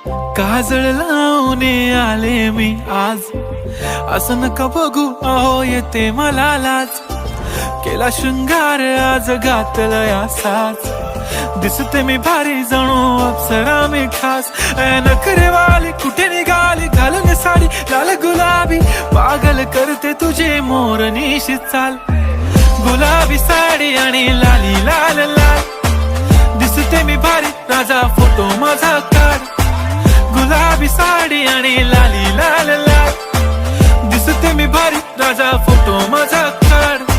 काजळ लावून आले मी आज, असं नका बघू अहो येते मला लाज. केला शृंगार आज घातलाय असाच, दिसते मी भारी जणू अप्सरा मी खास. नखरेवाली कुठे निघाली घालून साडी लाल गुलाबी, पागल करते तुझे मोरनीशी चाल. गुलाबी साडी आणि लाली लाल लाल, दिसते मी भारी राजा फोटो माझा काढ. गुलाबी साडी आणि लाली लाल लाल, दिसते मी भारी राजा फोटो माझा काढ.